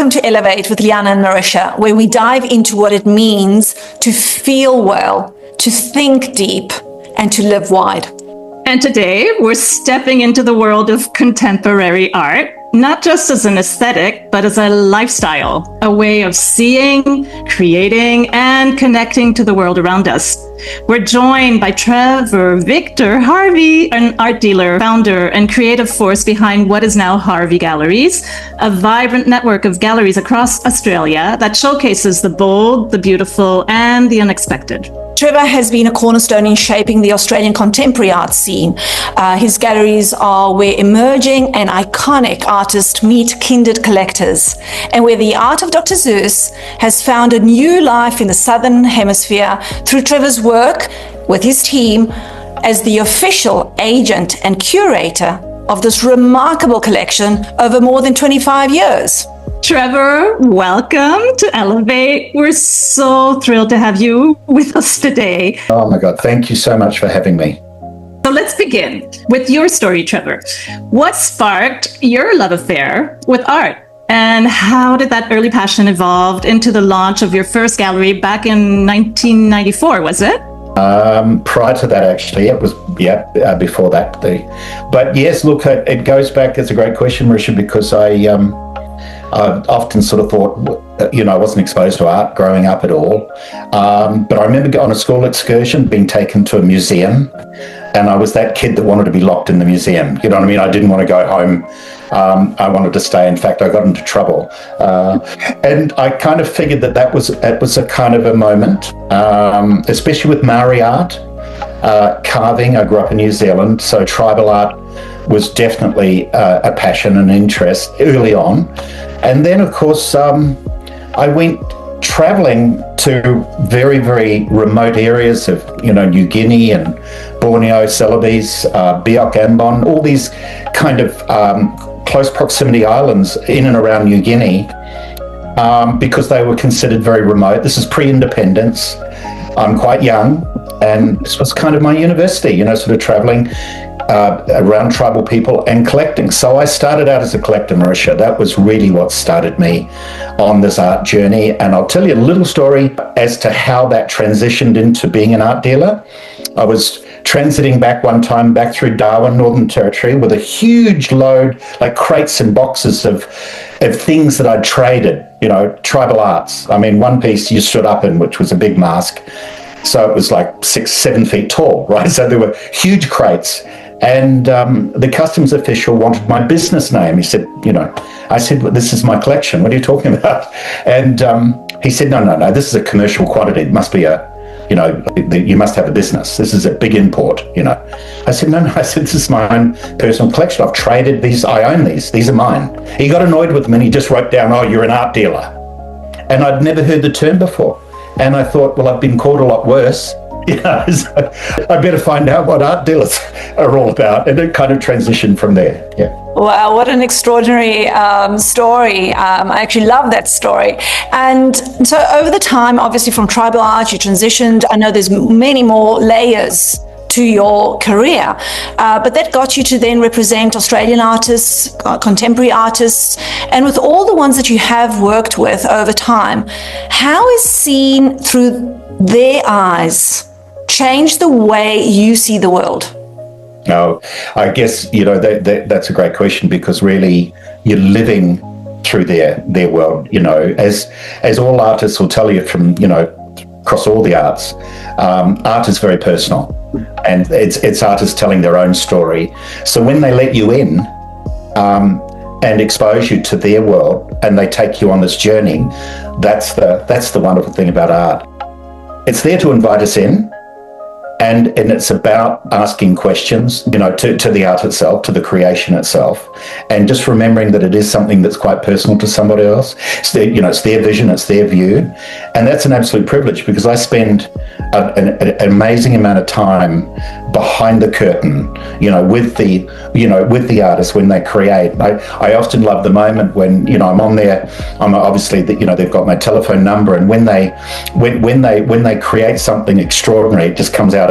Welcome to Elevate with Liana and Marisha, where we dive into what it means to feel well, to think deep, and to live wide. And today we're stepping into the world of contemporary art, not just as an aesthetic, but as a lifestyle, a way of seeing, creating, and connecting to the world around us. We're joined by Trevor Victor Harvey, an art dealer, founder, and creative force behind what is now Harvey Galleries, a vibrant network of galleries across Australia that showcases the bold, the beautiful, and the unexpected. Trevor has been a cornerstone in shaping the Australian contemporary art scene. His galleries are where emerging and iconic artists meet kindred collectors, and where the Art of Dr Seuss has found a new life in the Southern Hemisphere through Trevor's work with his team as the official agent and curator of this remarkable collection over more than 25 years. Trevor, welcome to Elevate. We're so thrilled to have you with us today. Oh my God, thank you so much for having me. So let's begin with your story, Trevor. What sparked your love affair with art? And how did that early passion evolve into the launch of your first gallery back in 1994, was it? Prior to that, actually, it was, before that. But yes, look, it goes back, it's a great question, Marisha, because I've often sort of thought, I wasn't exposed to art growing up at all. But I remember on a school excursion being taken to a museum, and I was that kid that wanted to be locked in the museum. You know what I mean? I didn't want to go home. I wanted to stay. In fact, I got into trouble. And I kind of figured that was a kind of a moment, especially with Maori art, carving. I grew up in New Zealand, so tribal art was definitely a passion and interest early on. And then, of course, I went traveling to very, very remote areas of, New Guinea and Borneo, Celebes, Biak, Ambon, all these kind of close proximity islands in and around New Guinea, because they were considered very remote. This is pre-independence. I'm quite young, and this was kind of my university, sort of traveling around tribal people and collecting. So I started out as a collector, Marisha. That was really what started me on this art journey. And I'll tell you a little story as to how that transitioned into being an art dealer. I was transiting back one time back through Darwin, Northern Territory, with a huge load, like crates and boxes of things that I'd traded, tribal arts. I mean, one piece you stood up in, which was a big mask. So it was like 6-7 feet tall, right? So there were huge crates. And the customs official wanted my business name. He said, I said, well, this is my collection. What are you talking about? And he said, no, this is a commercial quantity. It must be you must have a business. This is a big import, I said, no, I said, this is my own personal collection. I've traded these. I own these. These are mine. He got annoyed with me and he just wrote down, oh, you're an art dealer. And I'd never heard the term before. And I thought, well, I've been called a lot worse. So I better find out what art dealers are all about, and it kind of transitioned from there. Yeah. Wow, what an extraordinary story. I actually love that story. And so over the time, obviously from tribal art, you transitioned. I know there's many more layers to your career, but that got you to then represent Australian artists, contemporary artists, and with all the ones that you have worked with over time, how is seen through their eyes change the way you see the world? No, I guess, that's a great question, because really you're living through their world, as all artists will tell you from, across all the arts, art is very personal, and it's artists telling their own story. So when they let you in and expose you to their world, and they take you on this journey, that's the wonderful thing about art. It's there to invite us in, and it's about asking questions, to the art itself, to the creation itself, and just remembering that it is something that's quite personal to somebody else. It's their vision, it's their view, and that's an absolute privilege, because I spend an amazing amount of time behind the curtain, with the artists when they create. I often love the moment when I'm on there. I'm obviously they've got my telephone number, and when they create something extraordinary, it just comes out of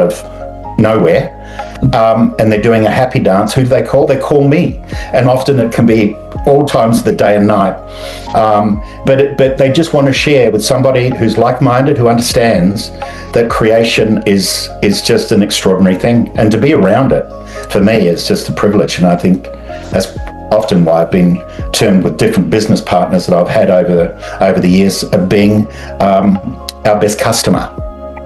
nowhere. And they're doing a happy dance. Who do they call? They call me. And often it can be all times of the day and night. But they just want to share with somebody who's like-minded, who understands that creation is just an extraordinary thing, and to be around it for me is just a privilege. And I think that's often why I've been termed with different business partners that I've had over the years of being our best customer.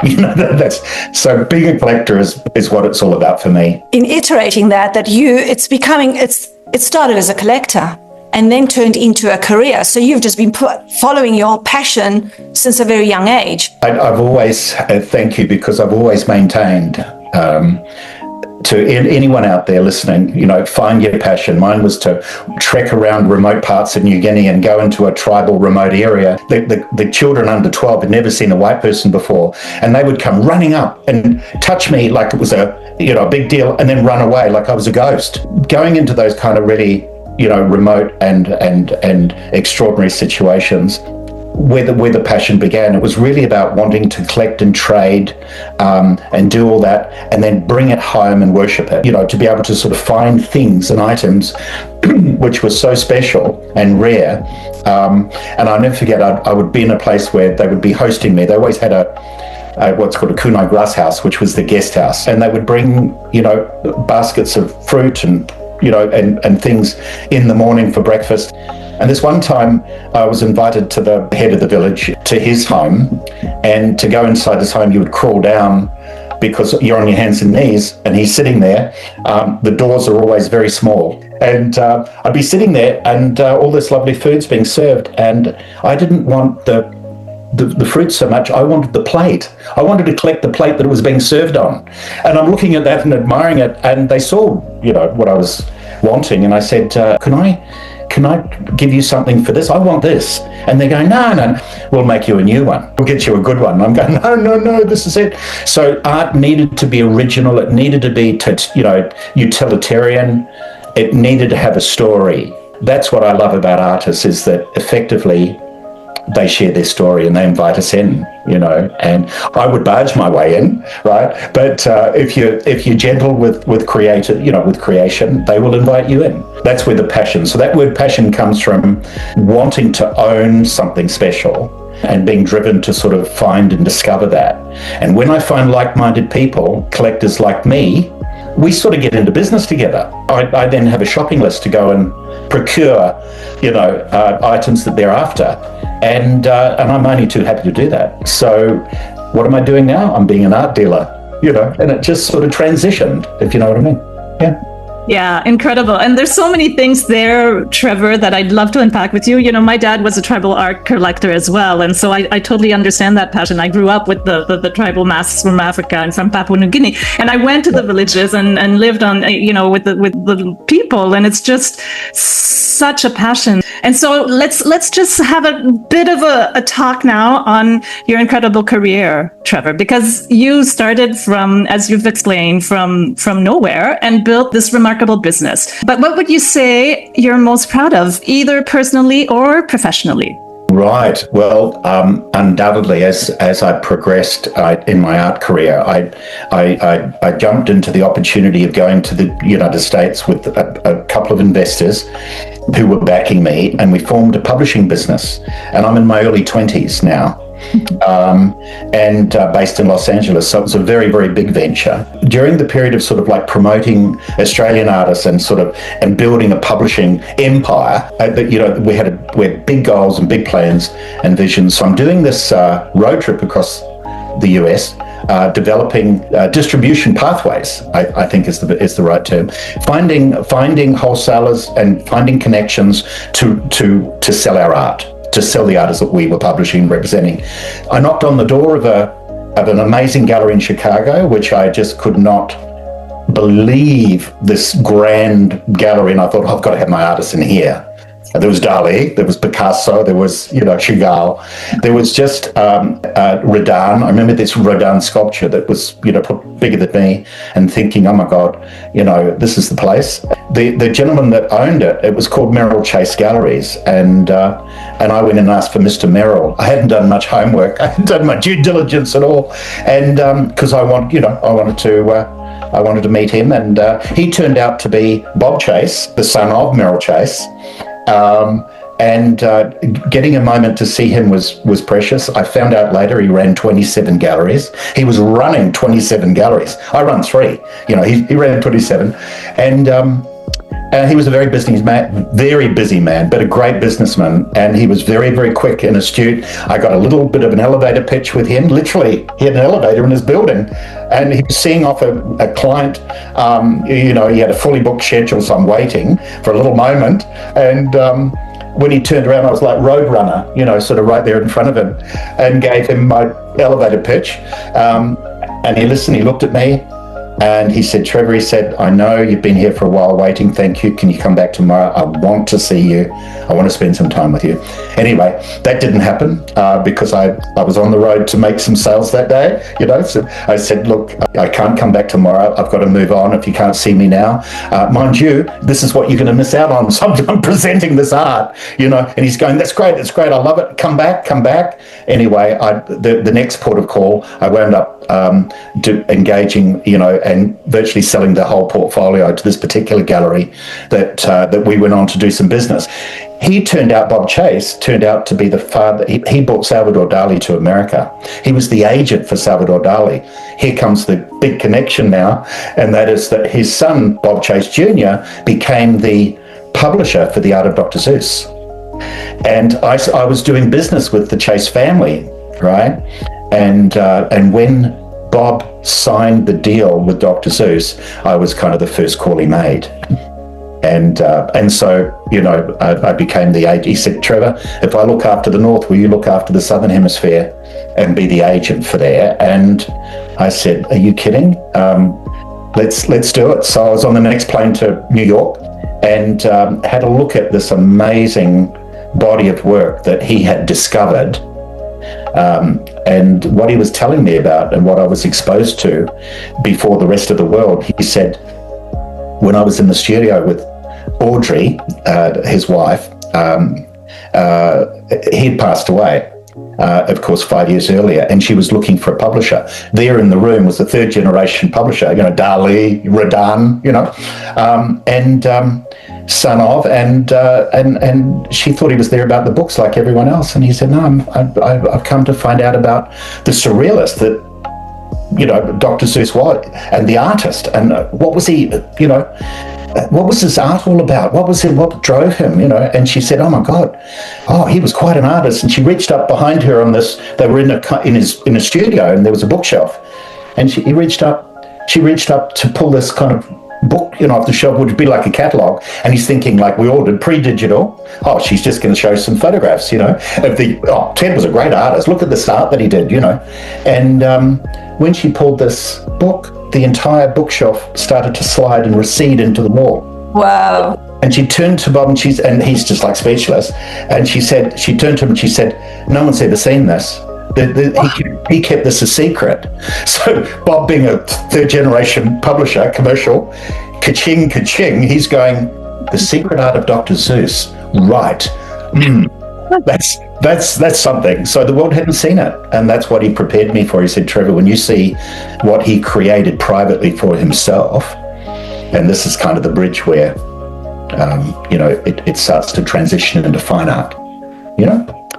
You know, that's so being a collector is what it's all about for me. In iterating that it started as a collector and then turned into a career. So you've just been following your passion since a very young age. I've always, thank you, because I've always maintained to anyone out there listening, you know, find your passion. Mine was to trek around remote parts of New Guinea and go into a tribal remote area. The children under 12 had never seen a white person before, and they would come running up and touch me like it was a big deal, and then run away like I was a ghost. Going into those kind of really, you know, remote and extraordinary situations, where the passion began. It was really about wanting to collect and trade and do all that, and then bring it home and worship it. You know, to be able to sort of find things and items which were so special and rare. And I'll never forget, I would be in a place where they would be hosting me. They always had what's called a kunai grass house, which was the guest house, and they would bring, you know, baskets of fruit and, you know, and things in the morning for breakfast. And this one time I was invited to the head of the village, to his home, and to go inside his home you would crawl down because you're on your hands and knees, and he's sitting there. The doors are always very small, and I'd be sitting there, and all this lovely food's being served, and I didn't want the fruit so much. I wanted the plate. I wanted to collect the plate that it was being served on. And I'm looking at that and admiring it, and they saw, you know, what I was wanting, and I said, can I give you something for this? I want this. And they're going, no, we'll make you a new one. We'll get you a good one. And I'm going, no, this is it. So art needed to be original. It needed to be, utilitarian. It needed to have a story. That's what I love about artists, is that effectively they share their story and they invite us in, you know, and I would barge my way in, right? But if you're gentle with creation, they will invite you in. That's where the passion. So that word passion comes from wanting to own something special and being driven to sort of find and discover that. And when I find like-minded people, collectors like me, we sort of get into business together. I then have a shopping list to go and procure, you know, items that they're after. And I'm only too happy to do that. So what am I doing now? I'm being an art dealer, you know, and it just sort of transitioned, if you know what I mean. Yeah. Yeah, incredible. And there's so many things there, Trevor, that I'd love to unpack with you. You know, my dad was a tribal art collector as well. And so I totally understand that passion. I grew up with the tribal masks from Africa and from Papua New Guinea. And I went to the villages and lived on, you know, with the people. And it's just such a passion. And so let's just have a bit of a talk now on your incredible career, Trevor, because you started from, as you've explained, from nowhere and built this remarkable business. But what would you say you're most proud of, either personally or professionally? Right. Well, undoubtedly, as I progressed in my art career, I jumped into the opportunity of going to the United States with a couple of investors who were backing me, and we formed a publishing business. And I'm in my early 20s now. And based in Los Angeles. So it was a very, very big venture. During the period of sort of like promoting Australian artists and building a publishing empire, you know, we had big goals and big plans and visions. So I'm doing this road trip across the US, developing distribution pathways, I think is the right term. Finding wholesalers and finding connections to sell our art, to sell the artists that we were publishing and representing. I knocked on the door of an amazing gallery in Chicago, which I just could not believe, this grand gallery, and I thought, I've got to have my artists in here. There was Dali, there was Picasso, there was, you know, Chagall. There was just Rodin. I remember this Rodin sculpture that was, you know, bigger than me, and thinking, oh my God, you know, this is the place. The gentleman that owned it, it was called Merrill Chase Galleries, and I went and asked for Mr. Merrill. I hadn't done much homework. I hadn't done my due diligence at all, and because I wanted to meet him, and he turned out to be Bob Chase, the son of Merrill Chase. And getting a moment to see him was precious. I found out later he ran 27 galleries. He was running 27 galleries. I run 3. He ran 27, and he was a very busy man, but a great businessman. And he was very, very quick and astute. I got a little bit of an elevator pitch with him. Literally, he had an elevator in his building, and he was seeing off a client. He had a fully booked schedule, so I'm waiting for a little moment, and when he turned around, I was like Roadrunner, sort of right there in front of him, and gave him my elevator pitch. And he listened, he looked at me, and he said, Trevor, he said, I know you've been here for a while waiting. Thank you. Can you come back tomorrow? I want to see you. I want to spend some time with you. Anyway, that didn't happen because I was on the road to make some sales that day, So I said, look, I can't come back tomorrow. I've got to move on if you can't see me now. Mind you, this is what you're going to miss out on. So I'm presenting this art, and he's going, that's great. I love it. Come back. Anyway, the next port of call, I wound up engaging, and virtually selling the whole portfolio to this particular gallery that we went on to do some business. Bob Chase turned out to be the father. He brought Salvador Dali to America. He was the agent for Salvador Dali. Here comes the big connection now, and that is that his son, Bob Chase Jr., became the publisher for the Art of Dr Seuss. And I was doing business with the Chase family, right? And when Bob signed the deal with Dr. Seuss, I was kind of the first call he made. And so, I became the agent. He said, Trevor, if I look after the North, will you look after the Southern Hemisphere and be the agent for there? And I said, are you kidding? Let's do it. So I was on the next plane to New York and had a look at this amazing body of work that he had discovered. And what he was telling me about and what I was exposed to before the rest of the world, he said, when I was in the studio with Audrey, his wife, he'd passed away, of course, 5 years earlier, and she was looking for a publisher. There in the room was the third generation publisher, Dali, Rodin, son of, and she thought he was there about the books like everyone else, and he said, no, I've come to find out about the surrealist that Dr. Seuss was, and the artist, and what was he, what was his art all about? What drove him, And she said, oh my God, he was quite an artist. And she reached up behind her on this. They were in a studio, and there was a bookshelf, and she reached up to pull this kind of book, off the shelf, which would be like a catalogue. And he's thinking, like we all did, pre-digital. She's just going to show some photographs, of the. Ted was a great artist. Look at this art that he did, And when she pulled this book, the entire bookshelf started to slide and recede into the wall. Wow. And she turned to Bob, and he's just like speechless. And she turned to him and she said, no one's ever seen this. He kept this a secret. So Bob, being a third generation publisher, commercial, ka-ching, ka-ching, he's going, the secret art of Dr. Seuss. Right. That's something. So the world hadn't seen it. And that's what he prepared me for. He said, Trevor, when you see what he created privately for himself, and this is kind of the bridge where, it starts to transition into fine art,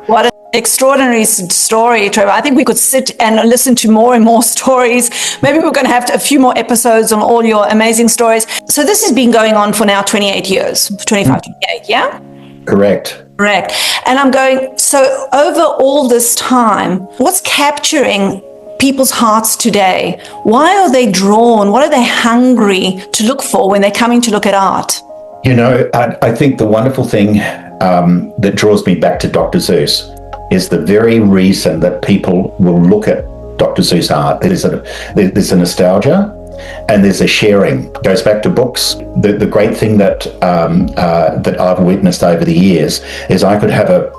What an extraordinary story, Trevor. I think we could sit and listen to more and more stories. Maybe we're going to have a few more episodes on all your amazing stories. So this has been going on for now 28 years, 25, 28, yeah? Correct. And I'm going, so over all this time, what's capturing people's hearts today? Why are they drawn? What are they hungry to look for when they're coming to look at art? I think the wonderful thing that draws me back to Dr. Seuss is the very reason that people will look at Dr. Seuss art. There's a nostalgia and there's a sharing. It goes back to books. The great thing that I've witnessed over the years is I could have a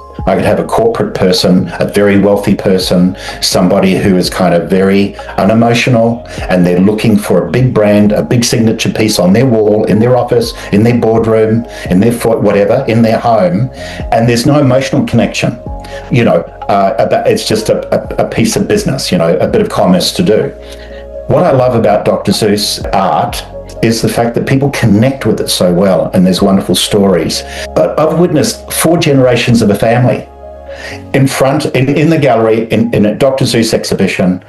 corporate person, a very wealthy person, somebody who is kind of very unemotional, and they're looking for a big brand, a big signature piece on their wall, in their office, in their boardroom, in their whatever, in their home, and there's no emotional connection. It's just a piece of business, a bit of commerce to do. What I love about Dr. Seuss art is the fact that people connect with it so well, and there's wonderful stories. But I've witnessed 4 generations of a family in front, in the gallery, in a Dr. Seuss exhibition,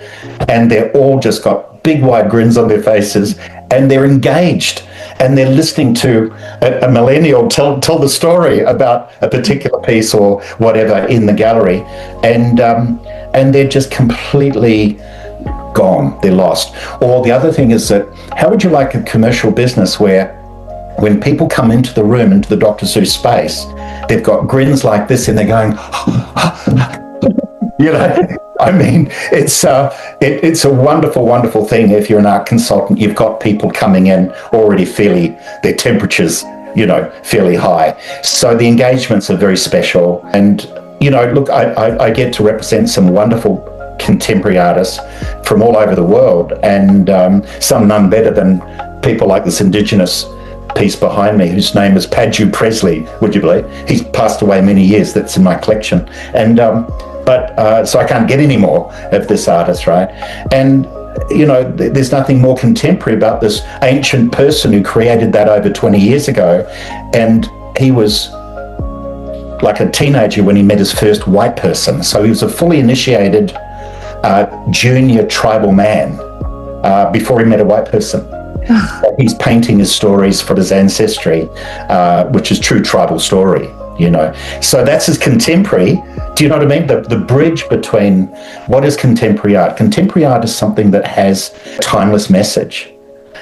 and they're all just got big wide grins on their faces, and they're engaged, and they're listening to a millennial tell the story about a particular piece or whatever in the gallery, and they're just completely gone, they're lost. Or the other thing is that, how would you like a commercial business where when people come into the room, into the Dr. Seuss space, they've got grins like this and they're going, you know, I mean, it's a wonderful, wonderful thing. If you're an art consultant, you've got people coming in already feeling their temperatures, you know, fairly high. So the engagements are very special. And, you know, look, I get to represent some wonderful contemporary artists from all over the world, and some none better than people like this Indigenous piece behind me, whose name is Padju Presley, would you believe? He's passed away many years, that's in my collection. And so I can't get any more of this artist, right? And, you know, there's nothing more contemporary about this ancient person who created that over 20 years ago. And he was like a teenager when he met his first white person. So he was a fully initiated junior tribal man before he met a white person. He's painting his stories for his ancestry, which is true tribal story, you know. So that's his contemporary. Do you know what I mean? The bridge between what is contemporary art. Contemporary art is something that has a timeless message.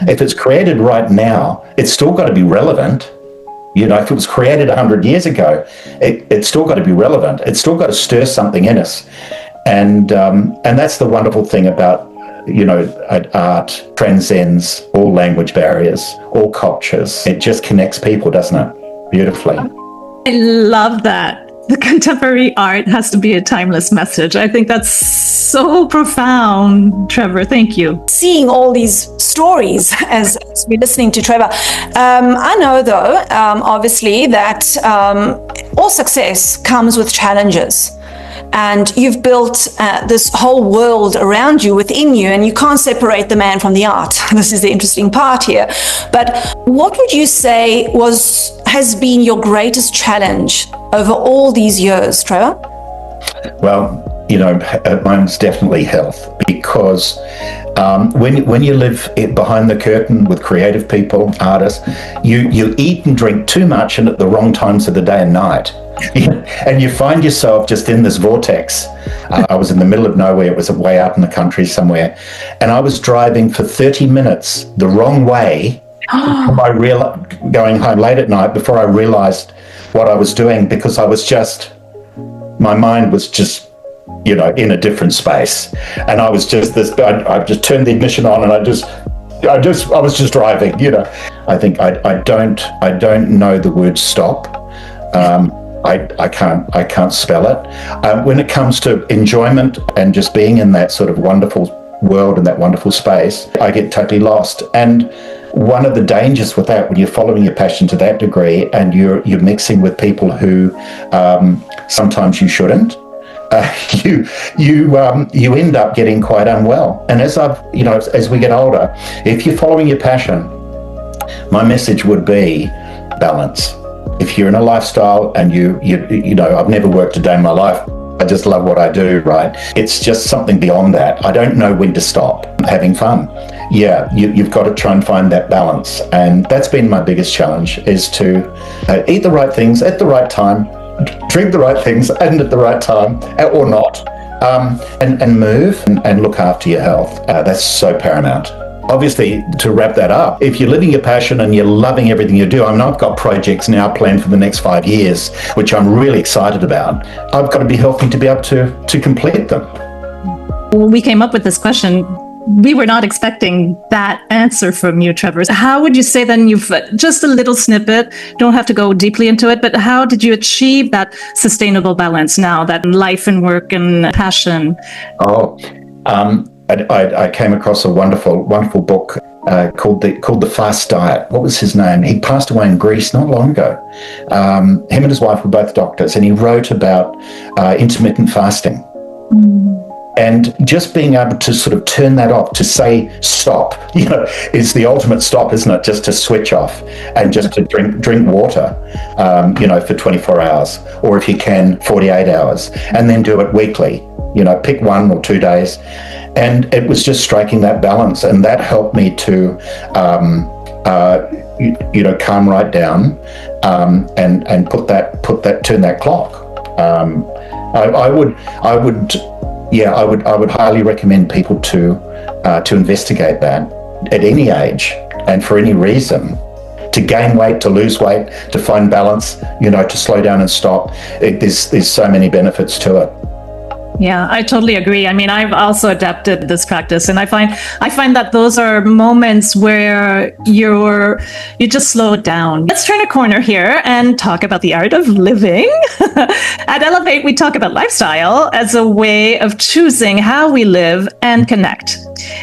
If it's created right now, it's still got to be relevant. You know, if it was created 100 years ago, it's still got to be relevant. It's still got to stir something in us. And that's the wonderful thing about, you know, art transcends all language barriers, all cultures. It just connects people, doesn't it? Beautifully. I love that. The contemporary art has to be a timeless message. I think that's so profound, Trevor. Thank you. Seeing all these stories as we're listening to Trevor, I know though, obviously, that all success comes with challenges. And you've built this whole world around you, within you, and you can't separate the man from the art. This is the interesting part here. But what would you say has been your greatest challenge over all these years, Trevor? Well, you know, mine's definitely health, because when you live behind the curtain with creative people, artists, you eat and drink too much and at the wrong times of the day and night. And you find yourself just in this vortex. I was in the middle of nowhere. It was way out in the country somewhere. And I was driving for 30 minutes the wrong way, going home late at night, before I realized what I was doing, because my mind was just, you know, in a different space. And I was just I just turned the ignition on and I was just driving, you know. I think I don't know the word stop. I can't spell it. When it comes to enjoyment and just being in that sort of wonderful world and that wonderful space, I get totally lost. And one of the dangers with that, when you're following your passion to that degree and you're mixing with people who sometimes you shouldn't, you end up getting quite unwell. And as we get older, if you're following your passion, my message would be balance. If you're in a lifestyle and you know, I've never worked a day in my life. I just love what I do, right? It's just something beyond that. I don't know when to stop having fun. Yeah, you've got to try and find that balance. And that's been my biggest challenge, is to eat the right things at the right time, drink the right things and at the right time, or not, and move and look after your health. That's so paramount. Obviously, to wrap that up, if you're living your passion and you're loving everything you do, I mean, I've got projects now planned for the next 5 years, which I'm really excited about. I've got to be healthy to be able to complete them. When we came up with this question, we were not expecting that answer from you, Trevor. How would you say then, you've just a little snippet, don't have to go deeply into it, but how did you achieve that sustainable balance now, that life and work and passion? I came across a wonderful book called The Fast Diet. What was his name? He passed away in Greece not long ago. Him and his wife were both doctors, and he wrote about intermittent fasting. And just being able to sort of turn that off, to say stop, is the ultimate stop, isn't it? Just to switch off and just to drink water, for 24 hours, or if you can, 48 hours, and then do it weekly. Pick 1 or 2 days. And it was just striking that balance, and that helped me to, calm right down, and turn that clock. I would highly recommend people to investigate that at any age and for any reason, to gain weight, to lose weight, to find balance, to slow down and stop. There's so many benefits to it. Yeah, I totally agree. I mean, I've also adapted this practice, and I find that those are moments where you just slow down. Let's turn a corner here and talk about the art of living. At Elevate, we talk about lifestyle as a way of choosing how we live and connect.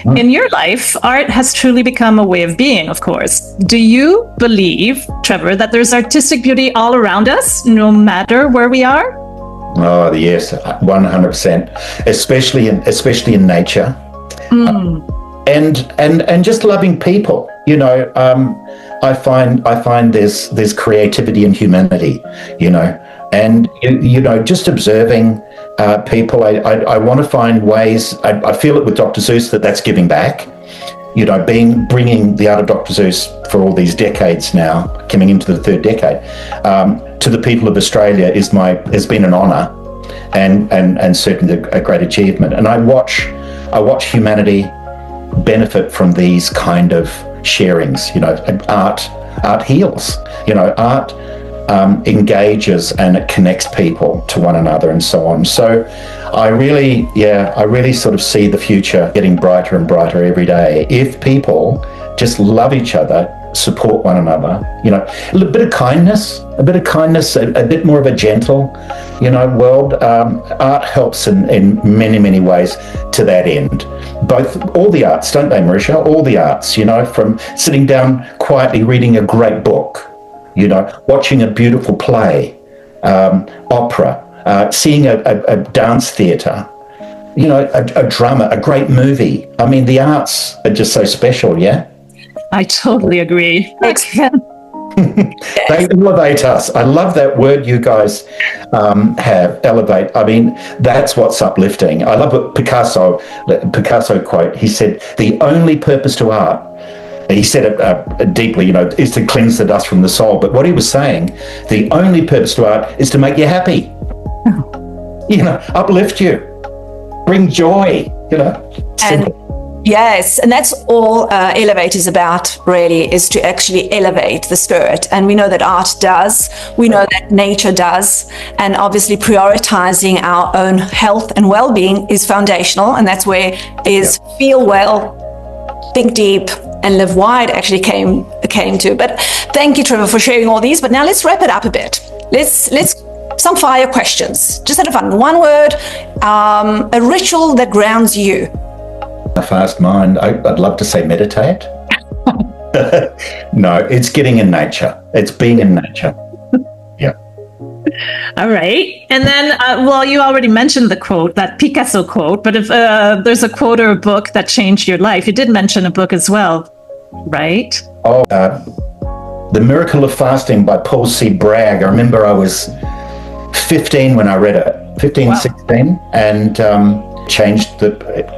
In your life, art has truly become a way of being, of course. Do you believe, Trevor, that there's artistic beauty all around us, no matter where we are? Oh yes, 100%. Especially in nature, and just loving people. I find there's creativity and humanity. And just observing people. I want to find ways. I feel it with Dr. Seuss that's giving back. Bringing the Art of Dr. Seuss for all these decades now, coming into the 3rd decade, to the people of Australia has been an honour, and certainly a great achievement. And I watch humanity benefit from these kind of sharings. Art heals. Art engages and it connects people to one another and so on. So I really sort of see the future getting brighter and brighter every day if people just love each other, support one another, a little bit of kindness, a bit more of a gentle, world. Art helps in many, many ways to that end. All the arts, don't they, Marisha? All the arts, from sitting down quietly reading a great book, watching a beautiful play, opera, seeing a dance theatre, a drama, a great movie. I mean, the arts are just so special, yeah? I totally agree. They elevate us. I love that word you guys have, elevate. I mean, that's what's uplifting. I love what Picasso quote. He said, the only purpose to art, he said it deeply, is to cleanse the dust from the soul. But what he was saying, the only purpose to art is to make you happy. Uplift you, bring joy, And yes, and that's all Elevate is about, really, is to actually elevate the spirit. And we know that art does, we know that nature does, and obviously prioritizing our own health and well-being is foundational, and that's where feel well, think deep, and live wide actually came to. But thank you, Trevor, for sharing all these. But now let's wrap it up a bit. Let's some fire questions. Just have fun. One word, a ritual that grounds you. A fast mind. I'd love to say meditate. No, it's getting in nature. It's being in nature. Yeah. All right. And then, you already mentioned the quote, that Picasso quote, but if there's a quote or a book that changed your life, you did mention a book as well, right? Oh, The Miracle of Fasting by Paul C. Bragg. I remember I was 15 when I read it, 15, wow. 16, and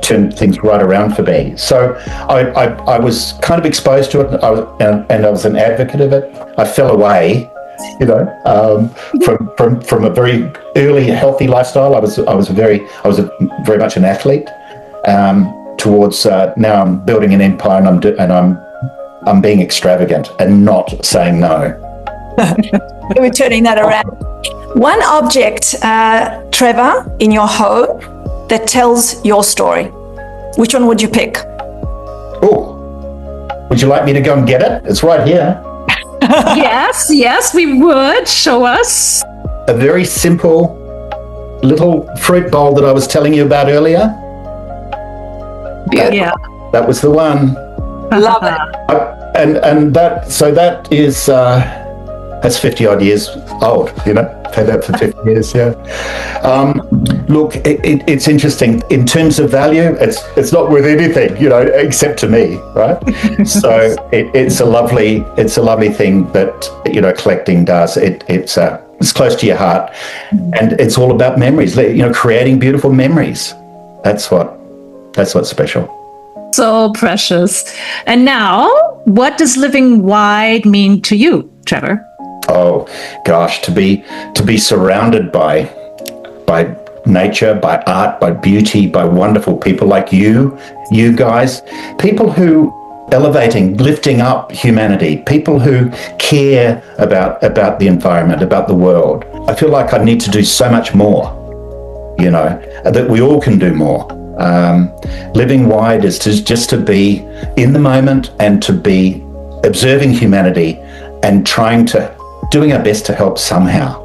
turned things right around for me. So I was kind of exposed to it, and I was an advocate of it. I fell away, from a very early healthy lifestyle. I was very much an athlete. Towards now, I'm building an empire, and I'm being extravagant and not saying no. We're turning that around. One object, Trevor, in your home that tells your story. Which one would you pick? Oh, would you like me to go and get it? It's right here. Yes, we would. Show us. A very simple little fruit bowl that I was telling you about earlier. Beautiful. Yeah. That was the one. Love it. And that is That's 50 odd years old, paid that for 50 years, yeah. Look, it's interesting. In terms of value, it's not worth anything, except to me, right? So it's a lovely thing that, collecting does. It's close to your heart, and it's all about memories, creating beautiful memories. That's what's special. So precious. And now, what does living wide mean to you, Trevor? Oh gosh, to be surrounded by nature, by art, by beauty, by wonderful people like you guys, people who elevating, lifting up humanity, people who care about the environment, about the world. I feel like I need to do so much more, that we all can do more. Living wide is just to be in the moment and to be observing humanity and doing our best to help somehow.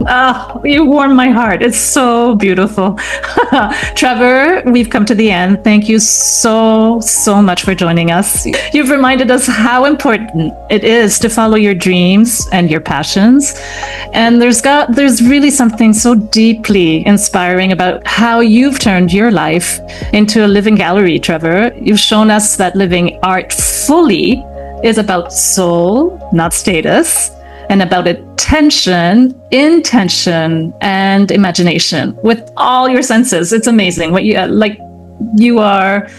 Oh, you warm my heart. It's so beautiful. Trevor, we've come to the end. Thank you so much for joining us. You've reminded us how important it is to follow your dreams and your passions. And there's really something so deeply inspiring about how you've turned your life into a living gallery, Trevor. You've shown us that living art fully is about soul, not status, and about attention, intention, and imagination with all your senses. It's amazing. You are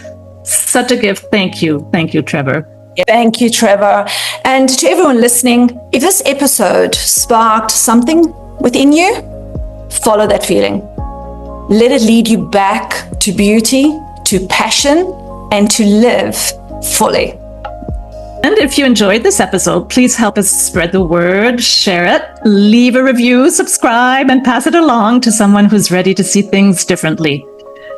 such a gift. Thank you, Trevor. Thank you, Trevor. And to everyone listening, if this episode sparked something within you, follow that feeling. Let it lead you back to beauty, to passion, and to live fully. And if you enjoyed this episode, please help us spread the word, share it, leave a review, subscribe, and pass it along to someone who's ready to see things differently.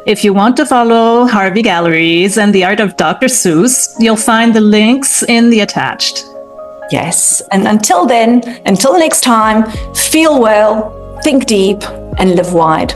If you want to follow Harvey Galleries and the Art of Dr Seuss, you'll find the links in the attached. Yes, and until the next time, feel well, think deep, and live wide.